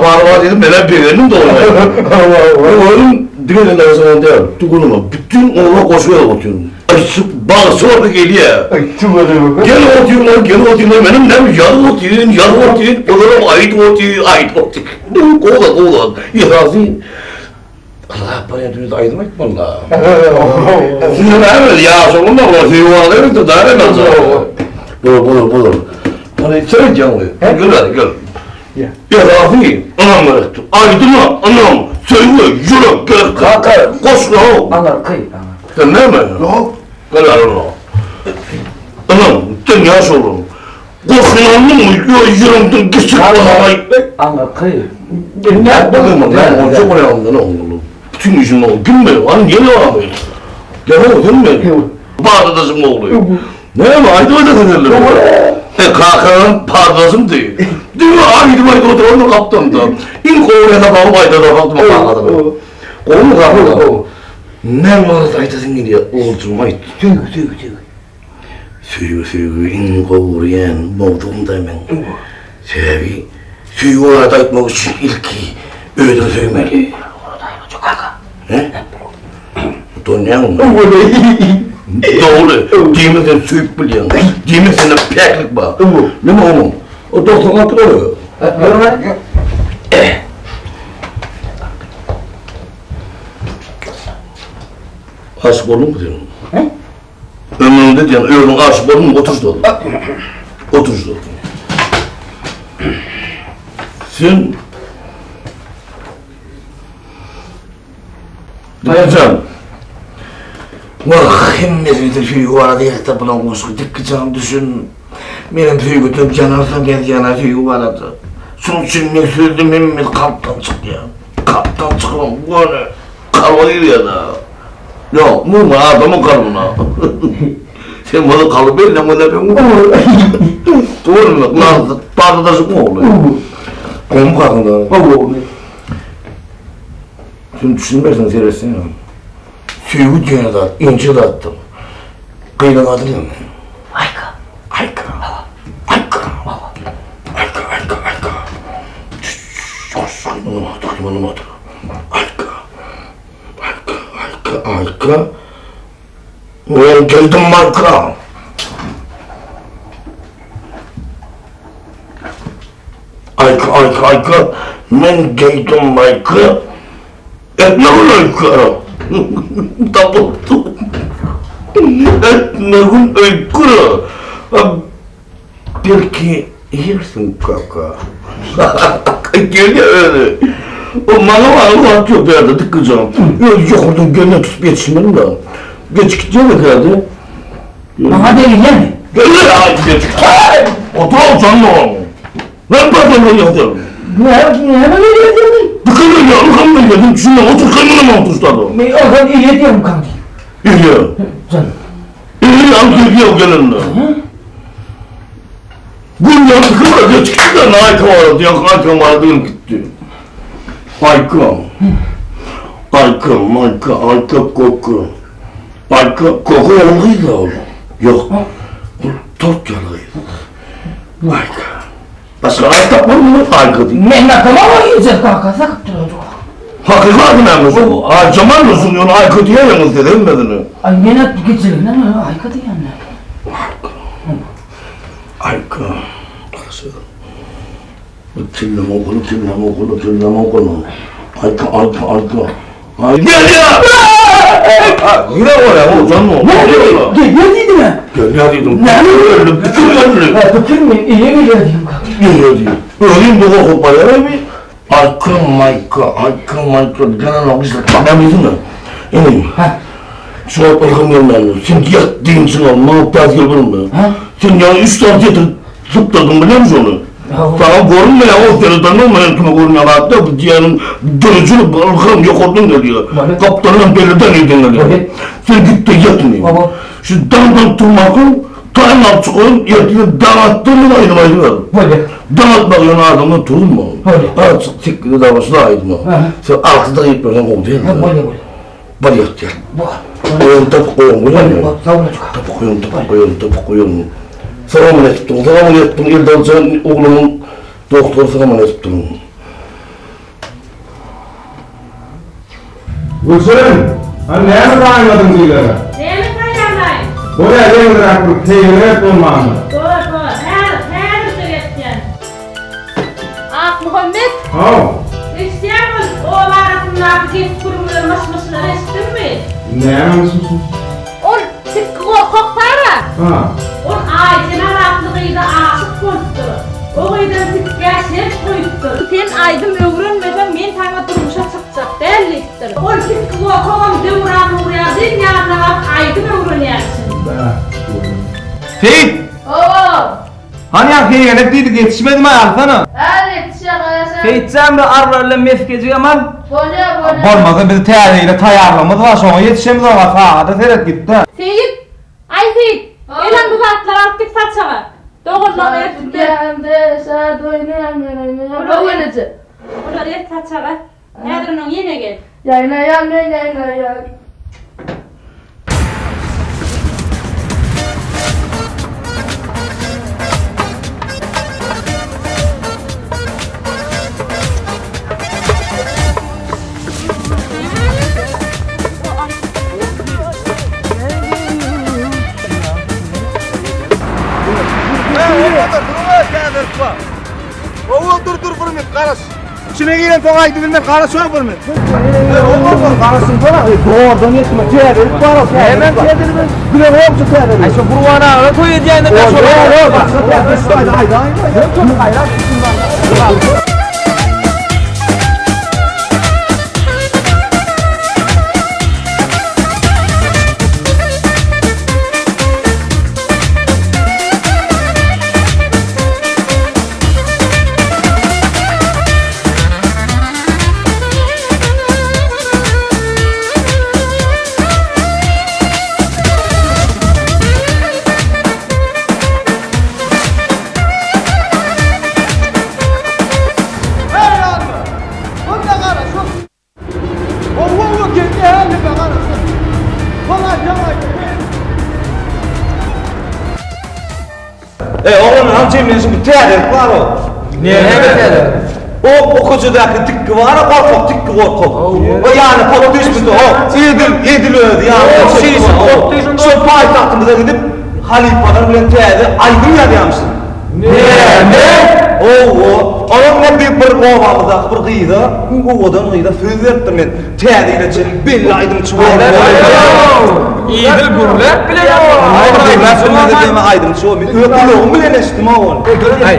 var dedim, ben beğendim de onu. Oğlum, dikkat zaman değil, tuğunuma, bütün oğla koşuyor oturuyorum. Bana sonra geliyor. Gel oturuyorlar, benim ne yarı oturuyorsun, oğlum ait oturuyorsun. Kola, yazayım. Allah bana düğüt aydınlık mı Allah? Sizin evet ya, sonunda var, yuvarlayın da daha ne lazım? Bulur. Hani söyle canlı, gel. Ya Rafi, anam öğretti. Aydın'a, anam, söyle, yürü, gel, koş lan. Anlar kıy. Sen ne mi? Yok. Gel lan. Anam, sen yaş oğlum. Koşun mı? Yürüdün, geçik bana. Anlar kıy. Ne bakayım lan, o çok önemli lan oğlum. Bütün işin oldu, gün mü? Hani gel abi. Gel oğlum, gün mü? Bağdadasın oluyor. Ne mi? Aydı öyle denirler. Kalkanın pardasım değil. Değil mi? Aydı oturalım kaptım da. İlk oraya da bağlı ayda da baktım kalkadım. Oğlum mu kalkadım? Ne var aytasın gidiyor? Oğulcum aydı. Süyü in kovuruyen mavduğumda hemen. Sebebi süyü orada aytmak için ilki öğüdün söylemeli. He? Donyan mı? Doğru. Cemil'den suyup biliyorsun. Cemil'den peklik var. Ne mi oğlum? O doktorun hakkı oluyor. Aşık oldun mu diyorum? Ömründe diyorsun, ömrün aşık oldun mu? Otur oldun. Otur oldun. Sen... Dayacan. Vah, hemmizimizin suyu vardı ya, buna koşku dikkatcan düşün. Benim suyu götürüp canarsam yana suyu vardı. Şunun için ben söyledim, hemmimiz kaptan çıkıyor. Kaptan çıkıyorum, bu ne? Kalmayır ya da. Yok, mu adamın kalbına. Sen bana kalıp verin ama ne ben doğru mu? Nasıl? Bağdadasın mı oluyor? Konu kalkında. Şimdi düşünmezsen seyretsin ya. Suyu düğüne dağıt, ince dağıttım. Kıyıdan adılıyor mu? Ayka. Taklimanım adı. Ayka. Ben geldim marka. Ayka. Ben geldim marka. Ne olay? Tapıldı. Etmeğin öykürü. Belki yersin kaka. Geliyor öyle. O bana atıyor bir yerde tıkacağım. Yok oradan gönlüne tutup yetişmedim de. Geç gideceğim herhalde. Bana değil yani. Gel ya geç. Otur canlı ol. Ben pardon yapıyorum. Ne böyle Tıkılıyor ya, tıkılıyor dedim. Şuna otur kendine mi otursadım? O kadar iyi ediyorum kanki. İyi. Canım. İyi al gelinle. Gün ya tıkılıyor geç gitti de Ayka vardı. Ayka vardı gitti. Ayka koku. Ayka koku yanlıydı oğlum. Yok. Tot yanlıydı. Ayka. Başka ayta var mı? Ayka değil. Ne kadar yiyeceğiz kanka sakıp duracak. Hakikat mi bu? Cemal mısın diyorsun? Ayka diye yalnız dedim mi? Ay yine geçelim ne mi? Ayka değil yani. Ayka. Arası. Kirleme okulu. Ayka. Gel ya! Yine oraya oğlum canım oğlum. Ne dedi mi? Gel ya dedim. Ne öldüm? Tükür mü? İyi mi geldim kanka? İyi. Öleyim de o bayağı bir. Ayka. Canan olmuşlar. Ben bildim mi? Eminim. Şu an bakamıyorum ben. Sen yat değilsin oğlum. Muhabbet yapalım mı? Sen ya 3 saat yatır zıpladın biliyor musun onu? Sana görünme ya o dereden olmayan kime görünüyor hatta bu diyenin dönücünü bakalım yok oldun geliyor. Kaptanın belirden yedin geliyor. Sen gittin yatmayayım. Şu dağdan tırmakın Dayanmak çıkın, yetini dağıttığını aydın. Böyle. Dağıtmak yana adamla turun mu? Böyle. Artık tekli davasına aydın mı? Sen altıda gitmeden oldu değil mi? Böyle. Bari yat ya. Bu. Tapı koyun, böyle mi? Savunacak. Tapı koyun. Sana mı ettim? İlde olacağın oğlumun doktoru sana mı ettim? Gülsün, hani neyini dayanmadın diyorlar? Neyini dayanmayın? Buraya ne kadar bu teyirlet olmağını? Doğru. Her söyletken. Ah Muhammed. Hao, İsteyemez. O arasında git kurumları maşmaşları istin mi? neyini mısın? On tıkkı koklara. Ha, On aycına rahatlığıyla aşık koyuttur. O gıydan tıkkıya şerç koyuttur. Sen aydım öğrenmeden men tanga durmuşa çıkacak belliktir. On tıkkı kovam devran uğraya dünyada aydım öğrenyersin. Feyit! Oo. Hani ya Feyit hep dedik yetişmedi mi ayaklarına? Evet, şaka. Feyit sen bir arlarla mefkeci aman. Böyle. Olmadı bizi teyariyle tayarlamadılar sonra yetişemediler var. Hadi Ferhat gitti. Seyit. Ay Seyit. Elan bu zatlar artık saçağa. Doğrulamaya tuttu. Geldi, saat oynayamıyorum. Oynayacak. Ulan et saçağa. Nedir onun yine gel. Yayınlayam. Dur fırmit karas. İçine giren toğaydı bilmem karas yok fırmit. Oğlum karasın falan. Doğrudan yetme teyarı. Hemen teyarı. Güle yoksa teyarı. Ayşe kurvana öyle koy edeceğinde ben sonra. Haydi. Oğlum amcayım şimdi teyarı var o. Niye teyarı? O kocadaki tıkkı var ya korkak tıkkı korkak. O yani pot düşmüştü o. Edil öldü yani. Şeysi o. Şu payitahtımıza gidip halifalar bilen teyarı aydın ya diyormuşsun. Ne? Oo. Onun ne bir kovamıza bir kıyıda. Odan kıyıda söz verdim ben. Teyarıyla çelip belli aydın çıkıyor. İyidil gurlet bile yapalım. Ben sonra deme aydın şu mi? Öpülüğüm bile neştim ha onu. Gel.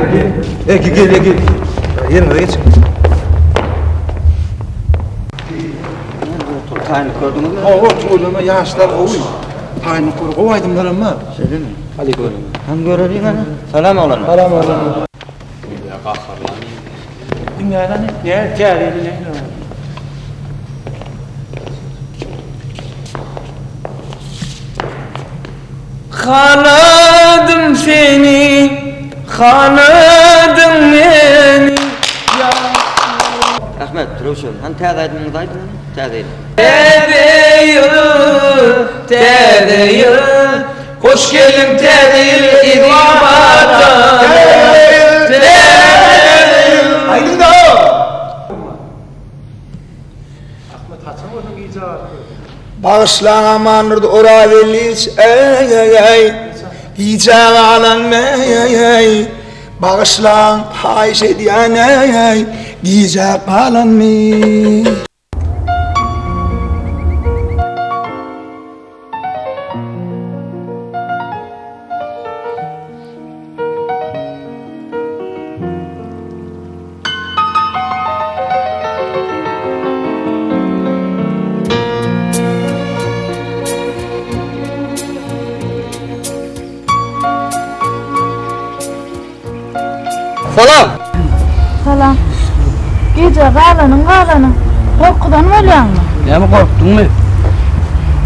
Yerine geç. Tayını gördünüz mü? Oğlum yaşlar oğlum. Tayını koru. O aydınlar ama. Söyle mi? Hadi görün. Hem görürüm hani. Selam oğlum. Selam oğlum. Dünyada ne? Ne? Teyarıyla ne? Kanadım seni, kanadım beni. Ahmet, Ruşen. Hani teyadaydın mı daydın? Teyadaydın. Tedeyi, hoş gelin tedeyi, idibata. Aydın da o. Bağışlan amanırdı oravelliç, ey. Yiyeceğim alan ey. Bağışlan Ayşe diyen ey. Yiyeceğim alan mı? Salam. Salam. Gece qalanın. Korkudan mı ölen mi? Ne mi korktun mu?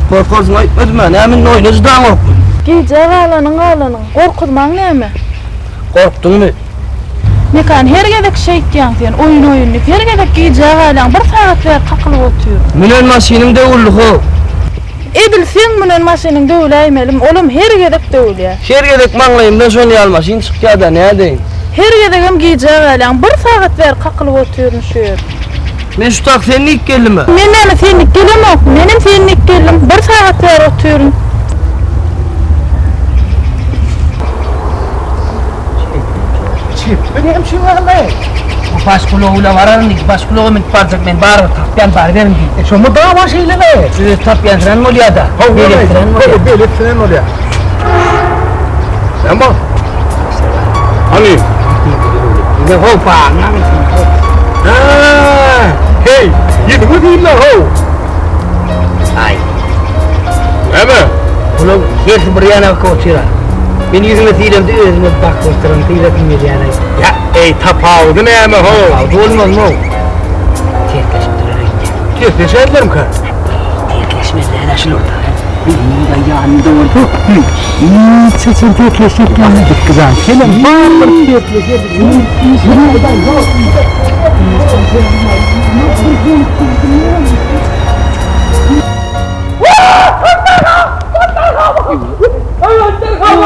Korkarsın ayıpmadı mı? Ne mi oynayacağım korktun? Gece qalanın. Korkutman ne mi? Korktun mu? Ne kan her gedek şey etken sen oyun. Her gedek gece qalan bir saat ver kakılıp oturuyor. Münel maşinim devullu ho. Edil sen bunun maşinin dövüleymelim. Oğlum her gedek dövül ya. Şer gedek manlayım ben sonra almaşın çıkıyor da ne edeyim? Her gedegim gece qalan bir saat ver kakılıp oturuyor şu yer. Men şu tak senin ilk geldi mi? Benim senlik gelim yok. Benim senlik gelim. 1 saat ver oturuyorum. Benim şu var mı? Bu başkuloğuyla vararım ki başkuloğu mit parçak men bar tapyan bar verim ki. Şu mu daha var şeyle be? Siz tapyan tren mi oluyor da? Böyle tren oluyor. Sen bak. Hani? Ne hopa? Hey, yedi mi değil lan ho? Ay. Hemen. Ulan hiç buraya ne koçira? Ben yüzüme silem de özüme bak koçarım teyzetim yani. Ya ey tapavdu ne hemen ho? Aldı olmaz mı? Tefeşerlerim ka. Tekleşmezler aşın orada. Benim de yanında oldu. Sesin tekleşirken kızan. Senin bağırır tekleşirken.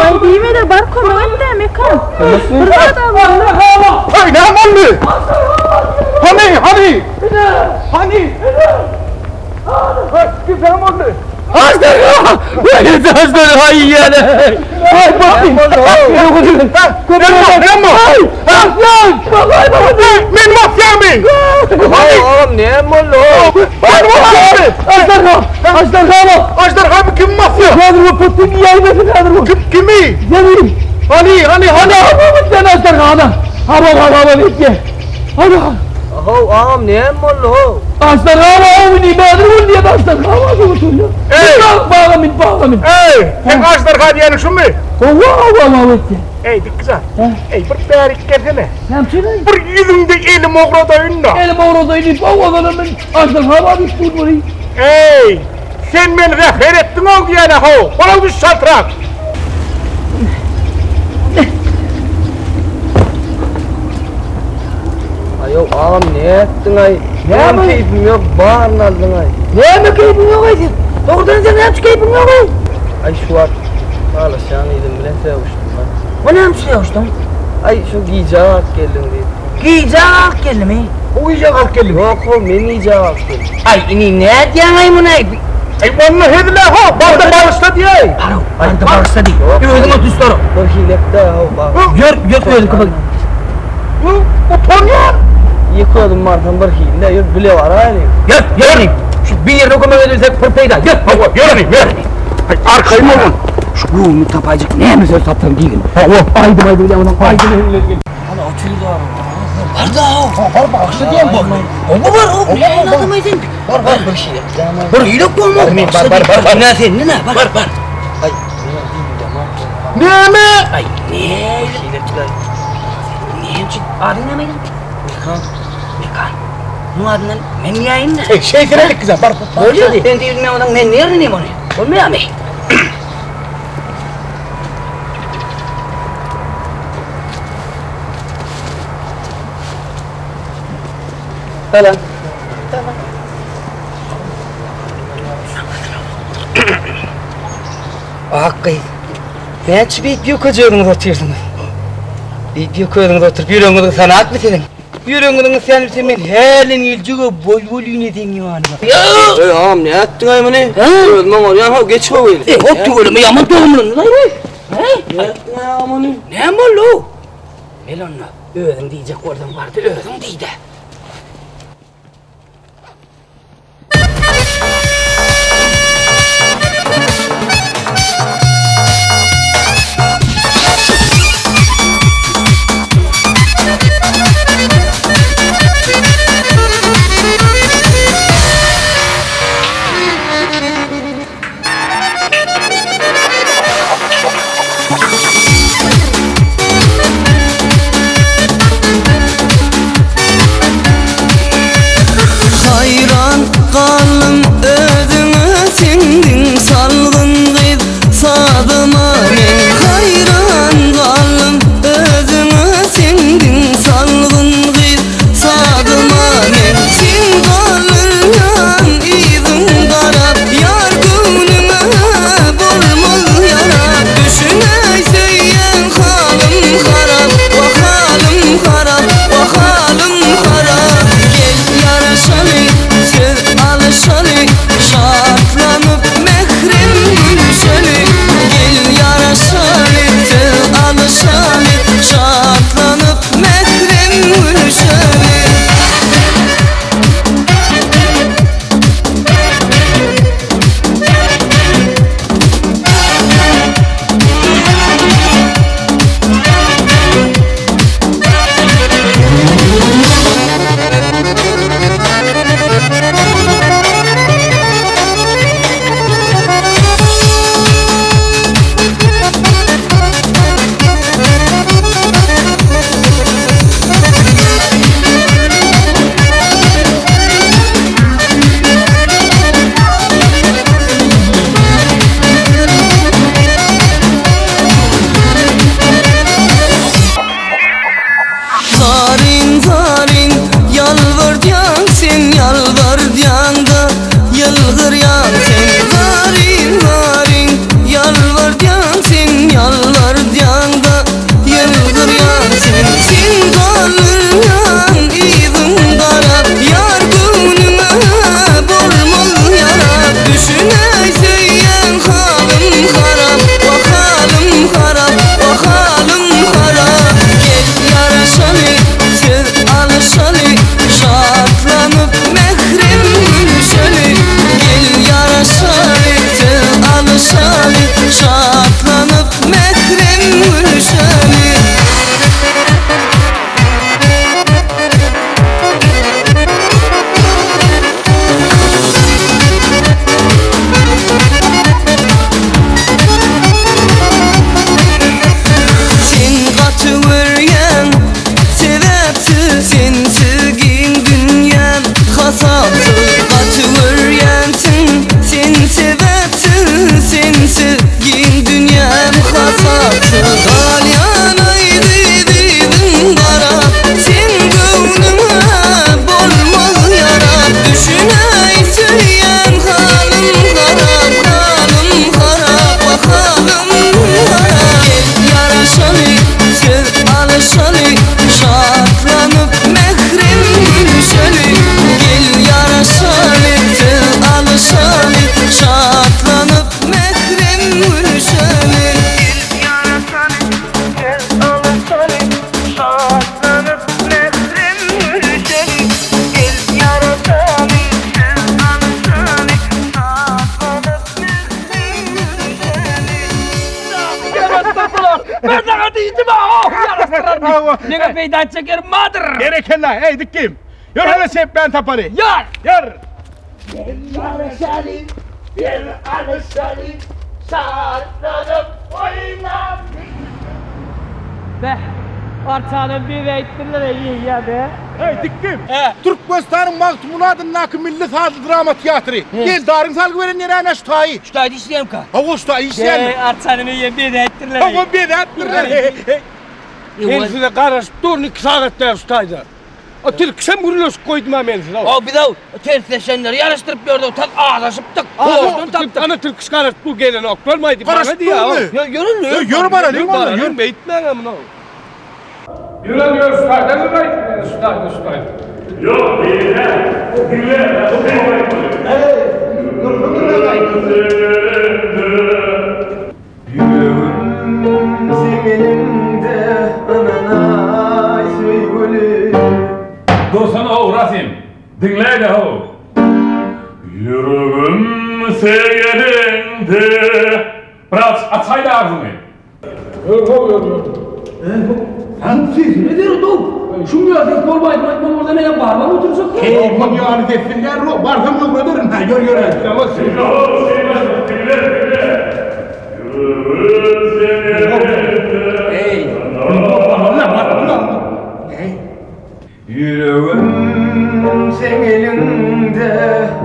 Ay diyeme de bar konuğun da mekan. Hey ne oldu? Hani? Güzel oldu. Aslan! Böyle de aslan hayyane! Ay bakayım! Ne mu? Aslan! Bakay bakayım! Men mafya mı? Oğlum ne mollo? Ben mafya mı? Aslan kama! Ajdarha mı kim mafya? Kadir bu putin yaymasın kadir bu! Kimi? Yemin! Hani? Ama sen aslan kama! Hava bitti! Hadi! Ağam ne mollo? Aslan kama oğlum ibadır bu diye aslan kama götürüyor! Bağlamayın! Ey! Sen ajdarha diyenin şu mu? Valla bitti! Ey dik kızar. Ey bir berik gelsene. Hemşire! Bir yüzünde elim oğrada önüne. Elim oradaydı, babalarımın aslan kama bitti burayı! Ey! Sen beni refer ettin ol diyene ho. Bana bir şatrak. Ayo ağam ne ettin ay? Ne keyfim yok, bağırın aldın ay. Ne mi keyfim yok ay sen? Doğrudan sen ne yapış keyfim yok ay? Ay şu an, valla şanıydım bile sevuştum ben. O ne yapış sevuştum? Ay şu giyeceğe hak geldim diye. Giyeceğe hak geldim mi? O yiyecek hak geldi. Yok oğlum ben giyeceğe hak geldim. Ay ini ne ediyorsun ay bunu ay? Ey bana hedile ho. Bana bağışla diye. Paro, bana bağışla değil. Gözüme tüstürüm. Dur hilek de ya bak. Gör gözü kapalı. Utanıyor. Yıkıyordum martan bir hile, yok bile var hani. Gör! Şu bir yerde okuma verirsek pırtayda, gör! Yürü. Arkayı mı olun? Şu ruhumu tapacık ne mi söz taptım değilim. Aydım bile ona, aydım evine. Hala atıyor da var. Var da var bağışla diyen bak. O var o, ne anlamaydın? Var bir şey. Var hile yok mu? Var. Ne sen ne? Var. Ay, Ne mi? ay ne? Hilepçiler. Ne için? Adın ne miydin? Mekan. Bu adından men yayın ne? Şey kerelik kızım. Var. Öyle de. Ben de yüzüme odan men ne öğreneyim onu? Olmuyor mu? Tamam. Hakkı. Ben şu video koyduğunu oturuyorsunuz. Video koyduğunu oturup yürüyünü sanat mı senin? Yürüyünü sen senin helin ilcüğü bol yönetin yani. Ya! Ağam ne ettin ay mı ne? Öldüm var ya geç o öyle. Hop öyle mi yaman doğumlun lan? Ne ettin ay ağam ne? Ne mollu? Melonla öldüm diyecek oradan vardı öldüm diydi. sen yalvar diyanda yılgır yan sen garin garin yalvar diyan sen yalvar diyanda yılgır yan sen kalır yan idin kara yar gönlüme bolmalı yara düşüney söyleyen halim harap o halim harap o halim harap gel yaraşalı sev alışalı şatlanıp mehrem gülüşalı gel yaraşalı sev alışalı şatlanıp mehrem gülüşalı Nega peydan çeker madır. Gereken la, hey dikkim. Yor hele sep ben taparı. Yar. Yor. Gel alışalı, şartlanıp oynam. Be, ortalığın bir reittirler iyi ya be. Hey dikkim. Türk Bostan'ın Maktumun adının akı milli sazı drama tiyatırı. Gel darın salgı veren nereye şutayı. Şutayı işleyem ka. Hava şutayı işleyem mi? Artanın iyi bir reittirler. Hava bir reittirler. Ben size karışıp durun 2 saatler şutaydı. O Türk sen vuruyorsun koydum ben size. O bir de tersleşenleri yarıştırıp gördü. Tak ağlaşıp tak. Ana Türk karışıp bu gelen ok. Olmaydı bana diye. Ya yürün. Yürü bana değil mi oğlum? Yürü be itmen amına. Yürüyor şutaydı. Ne var şutaydı. Yok değil ha. Güle. Yüreğim seninle anana söyle. Dursana o Rasim. Dinle de o. Yüreğim seninle. Biraz açsaydı ağzını. Yok. Siz ne diyorsun oğlum? Şunu yazdık olmaydı. Ben orada ne yapar? Ben otursak. Oğlum yani desinler ro. Barzım yok ne durun. Yürü. Tamam. Yüreğim sen elinde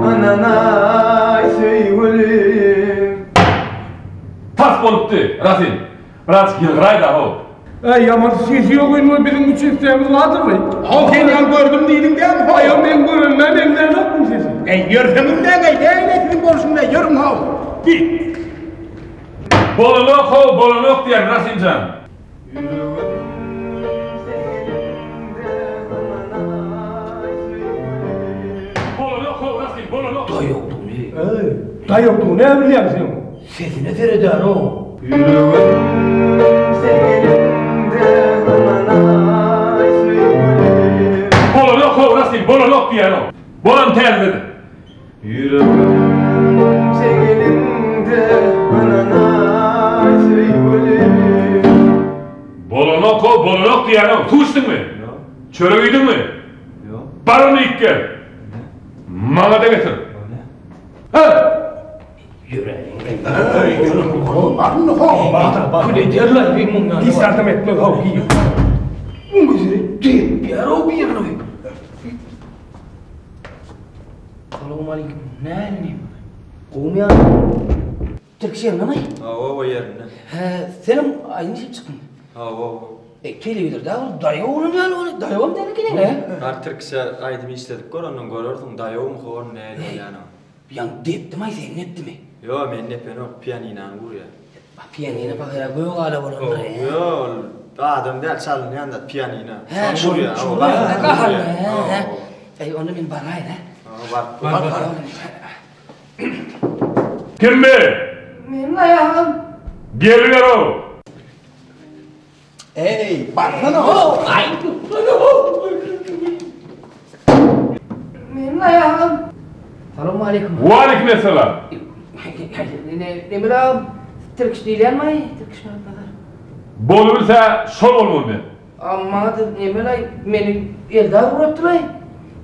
anana söyle. Tas boluptu Rasim. Biraz yılgıray da o. Yaman sesi yok mu bizim üç isteğimiz vardır mı? Sen yan gördüm değilim değil mi? Hayır ben görünmem ben nerede yaptım sesi? Yörfemin de gayet borusunda yorum ha. Git. Bolunok diyen Rasimcan. Bolunok Rasim. Da yoktu ne biliyorsun sen? Sesine tereden o. Yüreğim sen elinde anana söyle. Bolunok Rasim, bolunok diyen o. Bolun terledi. Yüreğim sen elinde anana söyle. Bolunok diyen o. Su içtin mi? Yok. Çöreğiydin mi? Yok. Barını ilk gel. Bana da getir. Kule derler bir mumdan. Hiç yardım etme ha giyiyor. Bu güzel değil. Bir ara o bir yana. Selamun aleyküm. Ne annem? Oğlum ya. Türkçe anlamayın. O yerine. Senin aynı şey çıktın. O. Televizyonda da dayı oğlun yani onu dayıom dedi ne? Artırkça aydımı işledik gör, onun görürdün dayıom hor ne yani. Yan depti mi sen nepti mi? Yo men ne peno piyanina vur ya. Piyanina bak ya göğü gala bolonlar ya. Yo adam del çalın yanda piyanina. He şu bak kahar he. Ey onu min baray ne? Var. Kim be? Benim ayağım. Geliver o. Ey baksana o. Ay. Benim ayağım. Selamun aleyküm. Ve aleykümselam. Ne bileyim, Türk değil mi? Türk şuna kadar. Bolursa şol olmalı ben. Ama ne bileyim, beni elde vuruptular.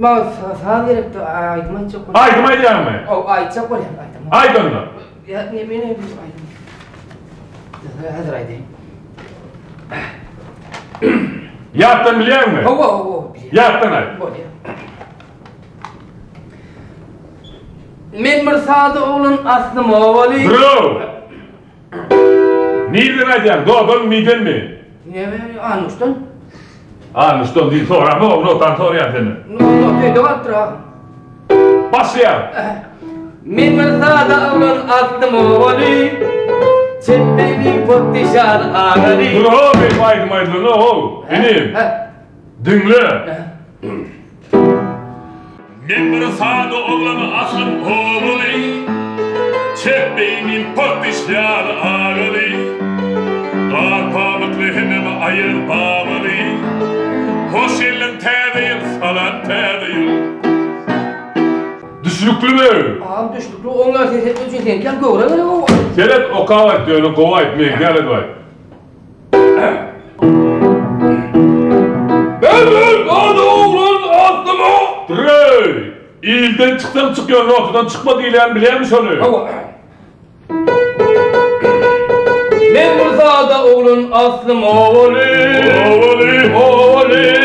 Ben sağ gerekti, aytmay çok. Aytmay diyem mi? O aytsak var ya, aytmay. Aytmay. Ya ne bileyim, aytmay. Hazır aytayım. Yaptın biliyor musun? O. Yaptın ay. Men bir sağda oğlun aslım oğali. Bro! Neyden aytayım? Doğdun miden mi? Ne anmıştın? Anmıştın değil sonra mı? Onu otan sorayım seni. No, teyde vardır ha. Başlayalım. Men bir sağda oğlun aslım oğali. Çettenin pottişar ağali. Dur o benim aytmaydı o. Benim. Dinle. Men bir sağda oğlanı aslım oğuli. Çettenin pottişar ağali. Dar pamuklu hemem ayır bağlı. Hoş elin tədeyil, salan tədeyil. Düşlüklü mü? Ağam düşlüklü, onlar ses etmeyeceksin. Gel göğre göre o. Senet o kavat diyorsun, kova etmeyin, gel hadi bak. Ben orada oğlan astım o! Drey! İyilden çıksam çıkıyor, ortadan çıkma değilen biliyor musun onu? Men bir sağda oğlun aslım oğli. Oğli.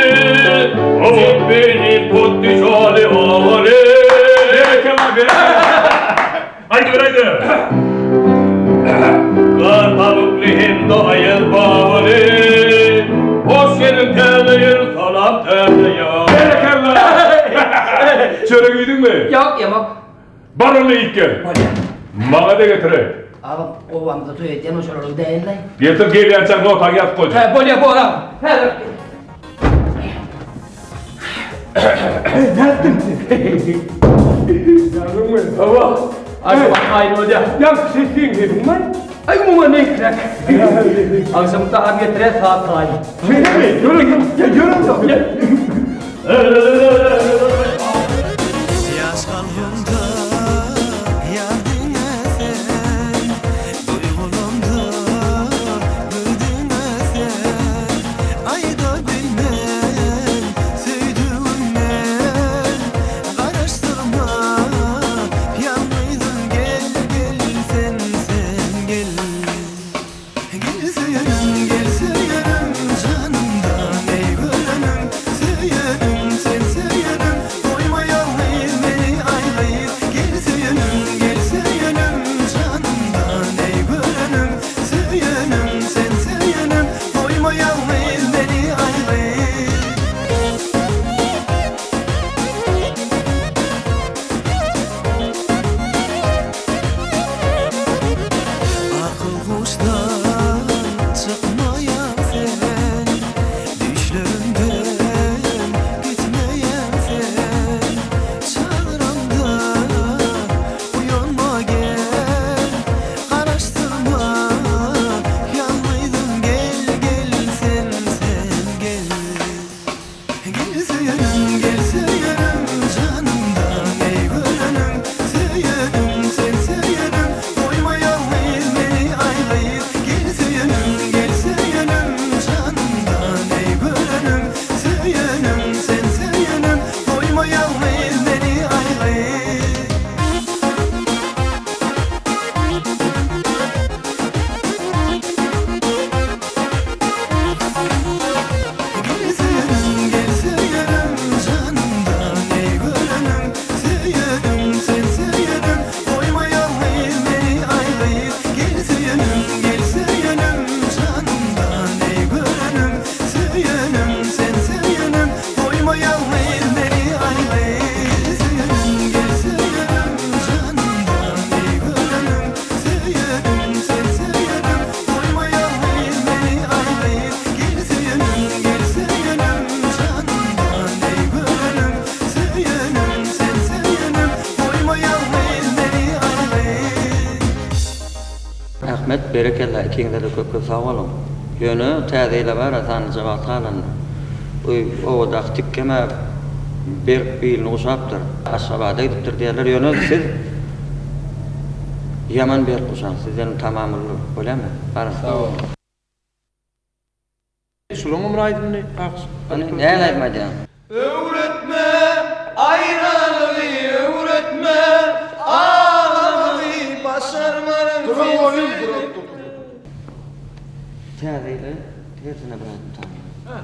Beni pottişali oğli. Haydi haydi. Kar pamuklu hem ayır bağlı. Hoş yerin tədeyil, salam tədeyil. Çörek yedin mi? Yok yemek. Baronu ilk gel. Bana da getirek. Ağam ovamda toy etken o şararı değerler. Getir gel yanacak da otağa yat koyacak. He bolya bu ağam. He. Ne yaptın sen? Yavrum benim. Baba. Aynı hoca. Ya sesin dedim ben. Ay muma ne krak. Akşam da getire saat saat. Öyle mi? Görün da. Yaş kalbimde yardın esen, duygulamda gördün esen. Ayda bilmem, söydüğümden karıştırma. Yanlıydın gel sen gel. Gel söylerim canımdan ey gönlüm. Söylerim sen söylerim. berekella ikinde de köp sağ olun. Ýöne täzeyle bar asan jogap alan. O da tikkeme bir bilini uşapdyr. Aşabada gidipdir diýerler. Ýöne siz yaman bir uşak sizden tamamly bolamy. Bar. Şulanyň raýdyny Ne aýtmadym? Öwretme ayranly öwretme ağlaly başarmaryň Täzeyle tersine bıraktım tamam.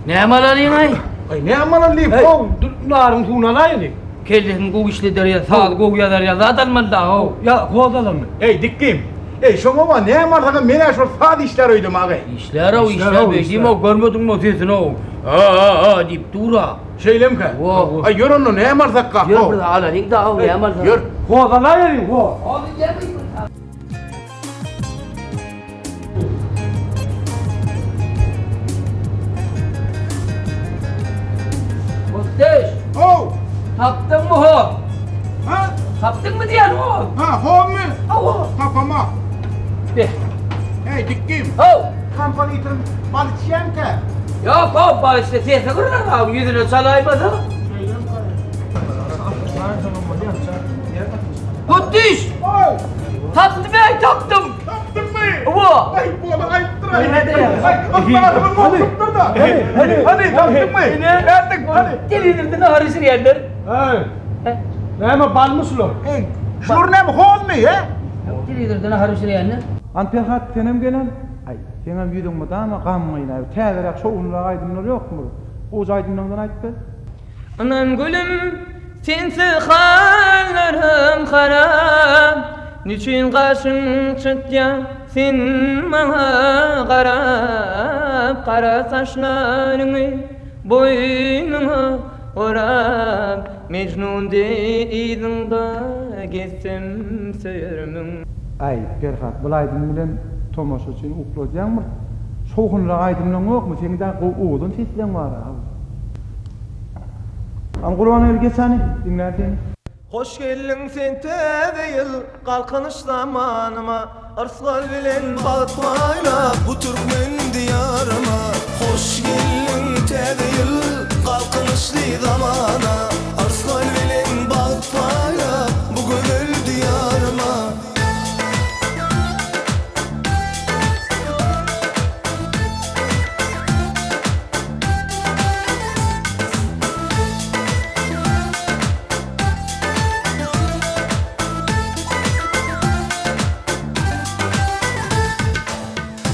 Ne amalanyň ay? Ay ne amalanyň? O durlaryň tunalaydy. Keldim bu işli derya saat goýa derya zaten manda o. Ya gozalanmy. Ey dikkim. Ey şoňa wa ne amalanyň mene şol saat işler öýdüm agay. İşler o işler beýdim o görmediňmi sesini o. Dip dura. Şeýlemkä? Ay ýörenno ne amalsak ka? Ýör bir alalyň da o ne amalsak. Ýör. Gozalaýyn go. Hadi gelmeyin. Muhteş. Oh. Taptın mı ho? Ha? Taptın mı diyen ho? Ha ho mu? Ho. Tapama. De. Hey dikkim. Ho. Kampanyýatyň balyçyanka. Yok ho bal işte sesi kırılan abi yüzüne çalaymadı. Muhteş. Oy. Taptım ben taptım. Taptın mı? Ova. Ay bu ay tıra. Ay hadi ya. Hadi taptın mı? Erdik hadi. Delirdin harısır yerler. Hey. Näme balmyslar? Hey. Şur näme hol mi he? Delirdin harısır yerler. Antihat senem gelen. Ay, senem ýüdüňmi dama gammaýyn. Täzerak şoňla aýdymlar ýokmy? O aýdymlardan aýtdy. Anan gülüm, sensi hallarım haram. Niçin karşın çıkya sen bana qarap, qara saçlarını boynuna orap, Mecnun deydin da geçsem söyürmün. Ay, Ferhat, bu aýdym bilen tomoşa üçin uklaýanmy? Şoňla aýdymlaň ýokmy? Seňde oğudun seslen bar. Am Qur'an öýrgesani dinlerden. Hoş geldin sen täze kalkınış zamanıma Arslan bilen batmayla bu Türkmen diyarıma Hoş geldin täze kalkınışlı zamana Arslan bilen batmayla bu gönül diyarıma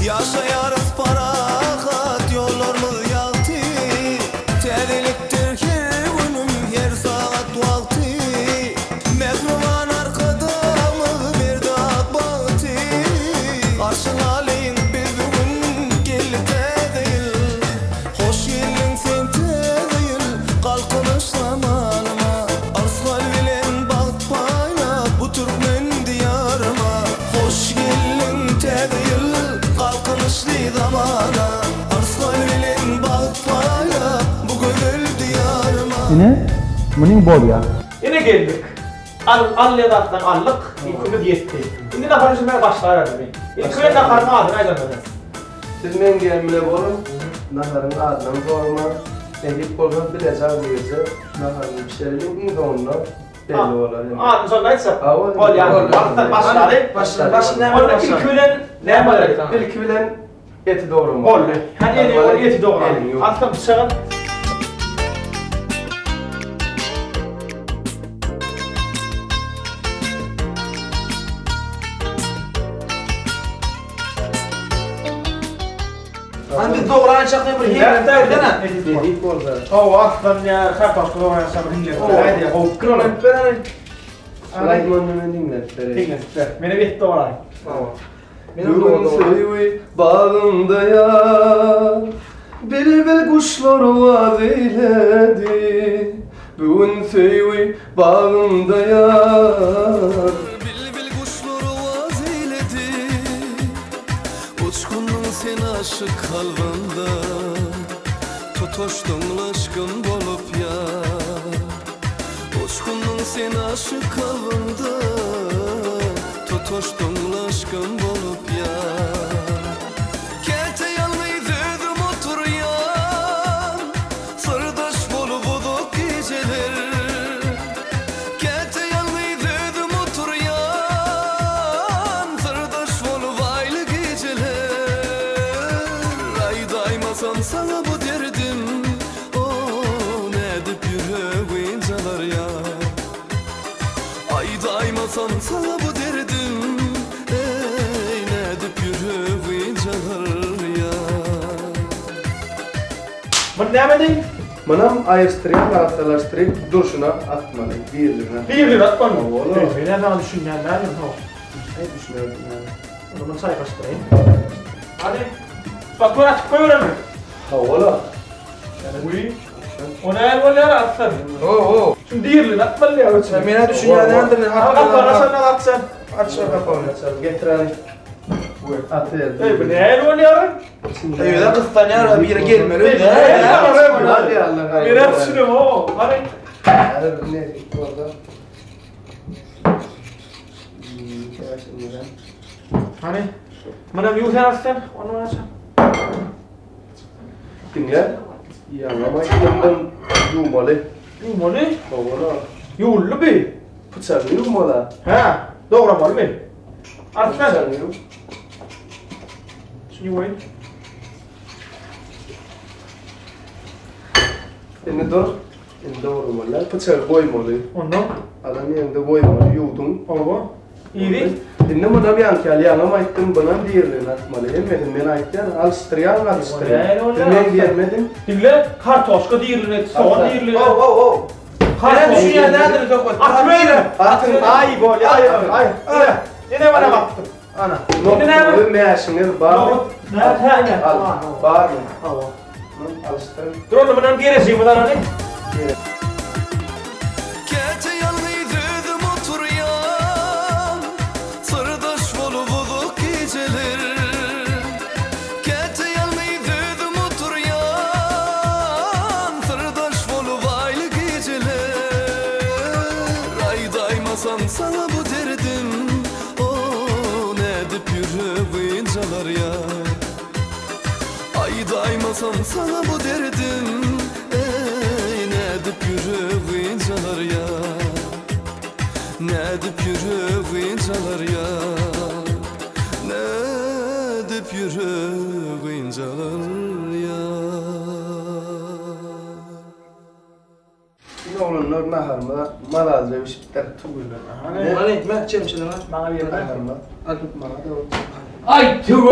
Yaşayarız parahat yollarımız yaltı Tedeliktir ki günüm her saat valtı Mehruman arkadamız bir dağ bahtı Karşın aleyhin biz bugün geldi tedeyil Hoş geldin sen tedeyil kalkınış zamanıma Arslan bilen baht payla bu Türkmen diyarıma Hoş geldin tedeyil kalkınışlı zamana Arslan bilen bakmaya bu gönül diyarıma Yine, muning bol ya. Yine geldik. Al-Ledat'tan allık, ilkimiz yetti. Şimdi de konuşmaya başlar abi. İlkimiz de karnı adına aydınladınız. Siz men gelmele bolun, naharın adından sorma. Edip bolgan bir eser buyursa, naharın pişerilin ilk onunla belli olar. Adın sonra aytsa, ol yani, başları. Onun ilk bilen ne var? İlk bilen eti doğru mu? Ol. Hani eti doğru. Alttan bıçağın. Biz doğran çakmayı bir hiyat dene. Edip bolsa. O aslan ya, kartoşku doğran çakmayı hiyat. Haydi, o kırılın. Alayman hemen dinler. Dinler. Beni bitti doğran. Bugün sevi bağımda ya Bilbil kuşlar vaat eyledi Bugün sevi bağımda ya Bilbil kuşları vaz eyledi Uçkundun sen aşık kalbında Totoşdun aşkın bolup ya Uçkundun sen aşık kalbında toşdun aşkım bolup ya. Kete yalnız ödüm oturuyan, sırdaş bolup uduk geceler. Kete yalnız ödüm oturuyan, sırdaş bolup aylı geceler. Ay daymasan sana bu derdim, o ne edip yüreğin calar ya. Ay daymasan sana bu derdim, ey ne edip yüreğin calar ya. Bunu ne edin? Manam ayırstırayım, karatalaştırayım, duruşuna atmalı, bir lira. 1 lira atmalı mı? Oğlum. Ben ne düşünüyorum, ne yapayım? Ne düşünüyorsun yani? O zaman sayfasındayım. Hadi. Bak böyle açık koyuyorum. Ha ola. Uy. O ne böyle atsın? Oo. Şimdi 1 lira atmalı ya. Sen beni düşünüyorsun, ne andın? Kapağına sana atsan. Aç kapağını. Getirelim. Atı. Ey bu ne böyle ya? Ey de kıstan ya, bir yere gelme. Hadi Allah'a. Biraz şunu o. Hadi. Hadi ne orada? Hani? Bana bir uzun atsan, onu açsan. Dinle. Ya ama yandan yumalı. Yumalı? Oğla. Yullu bir. Bıçaklı yumalı. Ha, doğramalı mı? Atsan. Bıçaklı yum. Şunu koyun. Şimdi dur. Şimdi doğramalı. Bıçağı koymalı. Ondan? Adam yanında koymalı. Yudun. Oğla. İyi. Şimdi bana bir ankal yanıma ettim bana diğerlerini atmalı. Elmedim ben aytten alıştırayan alıştırayan. Ben gelmedim. Dinle, kartoşka diğerine, soğan diğerine. Oh. Kartoşka ya nedir çok koy. Atmayın. Atın. Ay gol ya. Ay. Yine bana baktım. Ana. Noktalı meşinir bağır. Ne? Al. Bağır mı? Al. Alıştır. Dur onu bundan gerisi bundan hani. Kete yalnız ödüm oturuyan, sırdaş bolup uduk geceler. Kete yalnız ödüm oturuyan, sırdaş bolup aylı geceler. Ay daymasan sana bu derdim, o ne edip yüreğin calar ya. Ay daymasan sana bu derdim, ey ne edip yüreğin calar ya. Ne edip yüreğin calar ya. Ne edip yüreğin calar ya. Ne olunlar naharma malazca bir şeyler tuğuyla. Hani? Ne? Çemçilere. Bana bir yeter. Naharma. Atıp bana da. Ay tüh.